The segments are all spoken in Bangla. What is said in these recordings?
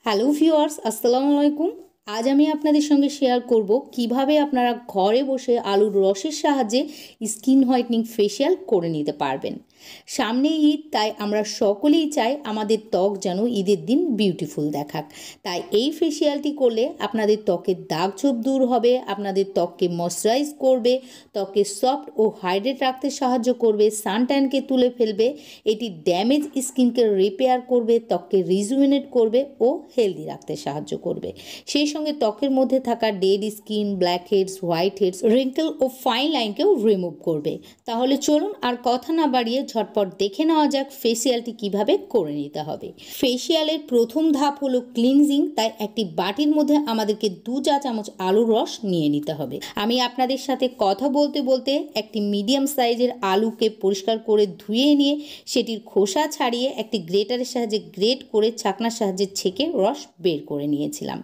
হ্যালো ভিউয়ার্স, আসসালামু আলাইকুম। আজ আমি আপনাদের সঙ্গে শেয়ার করব কিভাবে আপনারা ঘরে বসে আলুর রসের সাহায্যে স্কিন হোয়াইটনিং ফেসিয়াল করে নিতে পারবেন। সামনে ঈদ, তাই আমরা সকলেই চাই আমাদের ত্বক যেন ঈদের দিন বিউটিফুল দেখাক। তাই এই ফেসিয়ালটি করলে আপনাদের ত্বকের দাগ ছোপ দূর হবে, আপনাদের ত্বককে ময়শ্চারাইজ করবে, ত্বককে সফট ও হাইড্রেট রাখতে সাহায্য করবে, সানট্যানকে তুলে ফেলবে, এটি ড্যামেজ স্কিনকে রিপেয়ার করবে, ত্বককে রিজুভিনেট করবে ও হেলদি রাখতে সাহায্য করবে। সেই সঙ্গে ত্বকের মধ্যে থাকা dead skin, blackheads, whiteheads, wrinkle ও ফাইন লাইনকেও রিমুভ করবে। তাহলে চলুন আর কথা না বাড়িয়ে ঝটপট দেখে নেওয়া যাক ফেসিয়ালটি কিভাবে করে নিতে হবে। ফেসিয়ালের প্রথম ধাপ হলো ক্লিনজিং। তাই একটি বাটির মধ্যে আমাদেরকে 2 চা চামচ আলুর রস নিয়ে নিতে হবে। আমি আপনাদের সাথে কথা বলতে বলতে একটি মিডিয়াম সাইজের আলুকে পরিষ্কার করে ধুয়ে নিয়ে সেটির খোসা ছাড়িয়ে একটি গ্রেটারের সাহায্যে গ্রেট করে ছাকনার সাহায্যে ছেঁকে রস বের করে নিয়েছিলাম।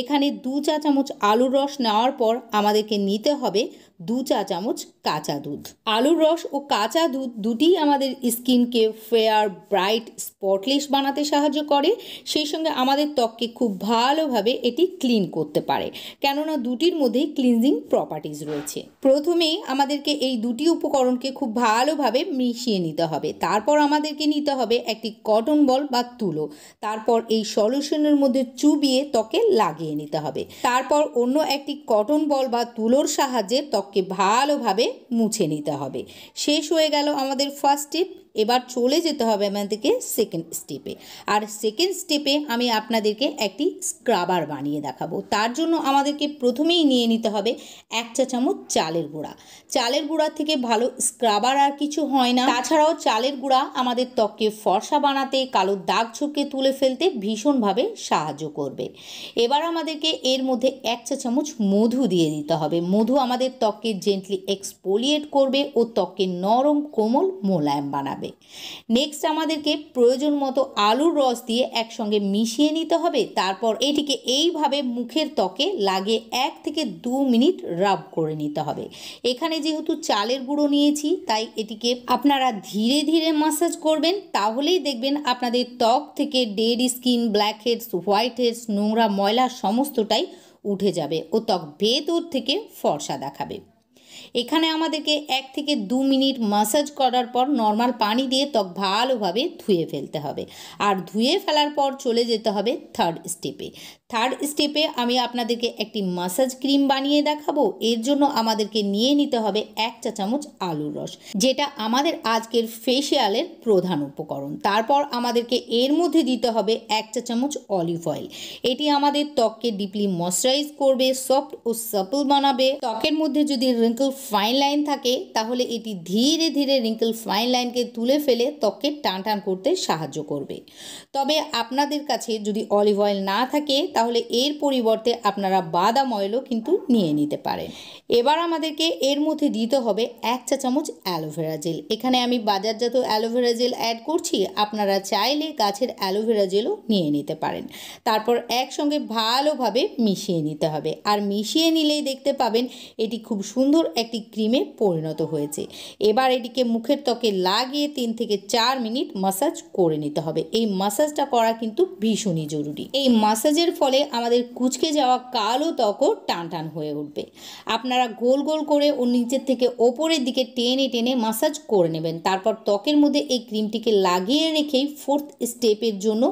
এখানে 2 চা চামচ আলুর রস নেওয়ার পর আমাদেরকে নিতে হবে 2 চা চামচ কাঁচা দুধ। আলুর রস ও কাঁচা দুধ দুটিই আমাদের স্কিনকে ফেয়ার, ব্রাইট, স্পটলেস বানাতে সাহায্য করে। সেই সঙ্গে আমাদের ত্বককে খুব ভালোভাবে এটি ক্লিন করতে পারে, কেননা দুটির মধ্যেই ক্লিনজিং প্রপার্টিজ রয়েছে। প্রথমেই আমাদেরকে এই দুটি উপকরণকে খুব ভালোভাবে মিশিয়ে নিতে হবে। তারপর আমাদেরকে নিতে হবে একটি কটন বল বা তুলো। তারপর এই সলিউশনের মধ্যে চুবিয়ে ত্বকে লাগিয়ে নিতে হবে। তারপর অন্য একটি কটন বল বা তুলোর সাহায্যে ত্বককে ভালোভাবে মুছে নিতে হবে। শেষ হয়ে গেল আমাদের ফার্স্ট স্টেপ। এবার চলে যেতে হবে আমাদেরকে সেকেন্ড স্টেপে। আর সেকেন্ড স্টেপে আমি আপনাদেরকে একটি স্ক্রাবার বানিয়ে দেখাবো। তার জন্য আমাদেরকে প্রথমেই নিয়ে নিতে হবে 1 চা চামচ চালের গুঁড়া। চালের গুঁড়া থেকে ভালো স্ক্রাবার আর কিছু হয় না। তাছাড়াও চালের গুঁড়া আমাদের ত্বককে ফর্সা বানাতে, কালো দাগ ছোপকে তুলে ফেলতে ভীষণভাবে সাহায্য করবে। এবার আমাদেরকে এর মধ্যে 1 চা চামচ মধু দিয়ে দিতে হবে। মধু আমাদের ত্বককে জেন্টলি এক্সফোলিয়েট করবে ও ত্বককে নরম, কোমল, মোলায়েম বানাবে। নেক্সট আমাদেরকে প্রয়োজন মতো আলুর রস দিয়ে একসঙ্গে মিশিয়ে নিতে হবে। তারপর এটিকে এইভাবে মুখের ত্বকে লাগিয়ে 1 থেকে 2 মিনিট রাব করে নিতে হবে। এখানে যেহেতু চালের গুঁড়ো নিয়েছি, তাই এটিকে আপনারা ধীরে ধীরে ম্যাসাজ করবেন। তাহলেই দেখবেন আপনাদের ত্বক থেকে dead skin, blackheads, whiteheads, নোংরা, ময়লা সমস্তটাই উঠে যাবে ও ত্বক ভেতর থেকে ফর্সা দেখাবে। এখানে আমাদেরকে 1 থেকে 2 মিনিট ম্যাসাজ করার পর নর্মাল পানি দিয়ে ত্বক ভালোভাবে ধুয়ে ফেলতে হবে। আর ধুয়ে ফেলার পর চলে যেতে হবে থার্ড স্টেপে। থার্ড স্টেপে আমি আপনাদেরকে একটি ম্যাসাজ ক্রিম বানিয়ে দেখাবো। এর জন্য আমাদেরকে নিয়ে নিতে হবে 1 চা চামচ আলুর রস, যেটা আমাদের আজকের ফেসিয়ালের প্রধান উপকরণ। তারপর আমাদেরকে এর মধ্যে দিতে হবে 1 চা চামচ অলিভ অয়েল। এটি আমাদের ত্বককে ডিপলি ময়শ্চারাইজ করবে, সফট ও সাপল বানাবে। ত্বকের মধ্যে যদি রিঙ্কেল ফাইন লাইন থাকে, তাহলে এটি ধীরে ধীরে রিঙ্কেল ফাইন লাইনকে তুলে ফেলে ত্বককে টান টান করতে সাহায্য করবে। তবে আপনাদের কাছে যদি অলিভ অয়েল না থাকে, তাহলে এর পরিবর্তে আপনারা বাদাম অয়েলও কিন্তু নিয়ে নিতে পারেন। এবার আমাদেরকে এর মধ্যে দিতে হবে 1 চা চামচ অ্যালোভেরা জেল। এখানে আমি বাজারজাত অ্যালোভেরা জেল অ্যাড করছি, আপনারা চাইলে গাছের অ্যালোভেরা জেলও নিয়ে নিতে পারেন। তারপর একসঙ্গে ভালোভাবে মিশিয়ে নিতে হবে। আর মিশিয়ে নিলেই দেখতে পাবেন এটি খুব সুন্দর একটি ক্রিমে পরিণত হয়েছে। এবার এটিকে মুখের ত্বকে লাগিয়ে 3 থেকে 4 মিনিট ম্যাসাজ করে নিতে হবে। এই ম্যাসাজটা করা কিন্তু ভীষণই জরুরি। এই ম্যাসাজের ফলে আমাদের কুঁচকে যাওয়া কালো ত্বকও টান টান হয়ে উঠবে। আপনারা গোল গোল করে ও নিচের থেকে ওপরের দিকে টেনে টেনে ম্যাসাজ করে নেবেন। তারপর ত্বকের মধ্যে এই ক্রিমটিকে লাগিয়ে রেখেই ফোর্থ স্টেপের জন্য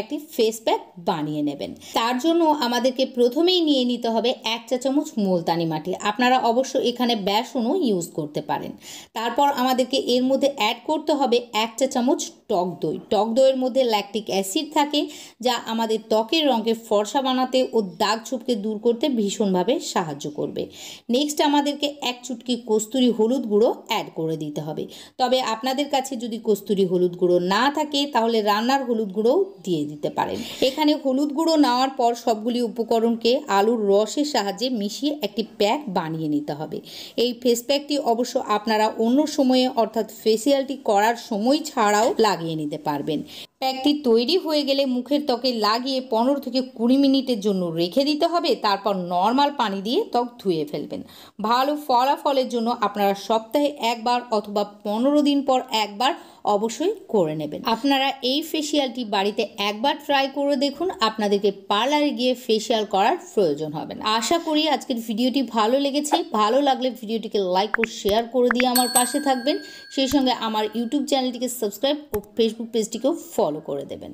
একটি ফেস প্যাক বানিয়ে নেবেন। তার জন্য আমাদেরকে প্রথমেই নিয়ে নিতে হবে 1 চা চামচ মুলতানি মাটি। আপনারা অবশ্য এখানে বেসনও ইউজ করতে পারেন। তারপর আমাদেরকে এর মধ্যে অ্যাড করতে হবে 1 চা চামচ টক দই। টক দইয়ের মধ্যে ল্যাকটিক অ্যাসিড থাকে, যা আমাদের ত্বকের রঙকে ফর্সা বানাতে ও দাগ ছোপকে দূর করতে ভীষণভাবে সাহায্য করবে। নেক্সট আমাদেরকে 1 চুটকি কস্তুরি হলুদ গুঁড়ো অ্যাড করে দিতে হবে। তবে আপনাদের কাছে যদি কস্তুরি হলুদ গুঁড়ো না থাকে, তাহলে রান্নার হলুদ গুঁড়োও দিয়ে দিতে পারেন। এখানে হলুদ গুঁড়ো নেওয়ার পর সবগুলি উপকরণকে আলুর রসের সাহায্যে মিশিয়ে একটি প্যাক বানিয়ে নিতে হবে। এই ফেস প্যাকটি অবশ্য আপনারা অন্য সময়ে, অর্থাৎ ফেসিয়ালটি করার সময় ছাড়াও লাগিয়ে নিতে পারবেন। প্যাকটি তৈরি হয়ে গেলে মুখের ত্বকে লাগিয়ে 15 থেকে 20 মিনিটের জন্য রেখে দিতে হবে। তারপর নর্মাল পানি দিয়ে ত্বক ধুয়ে ফেলবেন। ভালো ফলাফলের জন্য আপনারা সপ্তাহে একবার অথবা 15 দিন পর একবার অবশ্যই করে নেবেন। আপনারা এই ফেসিয়ালটি বাড়িতে একবার ট্রাই করে দেখুন, আপনাদেরকে পার্লারে গিয়ে ফেসিয়াল করার প্রয়োজন হবে না। আশা করি আজকের ভিডিওটি ভালো লেগেছে। ভালো লাগলে ভিডিওটিকে লাইক ও শেয়ার করে দিয়ে আমার পাশে থাকবেন। সেই সঙ্গে আমার ইউটিউব চ্যানেলটিকে সাবস্ক্রাইব ও ফেসবুক পেজটিকেও ফলো করে দেবেন।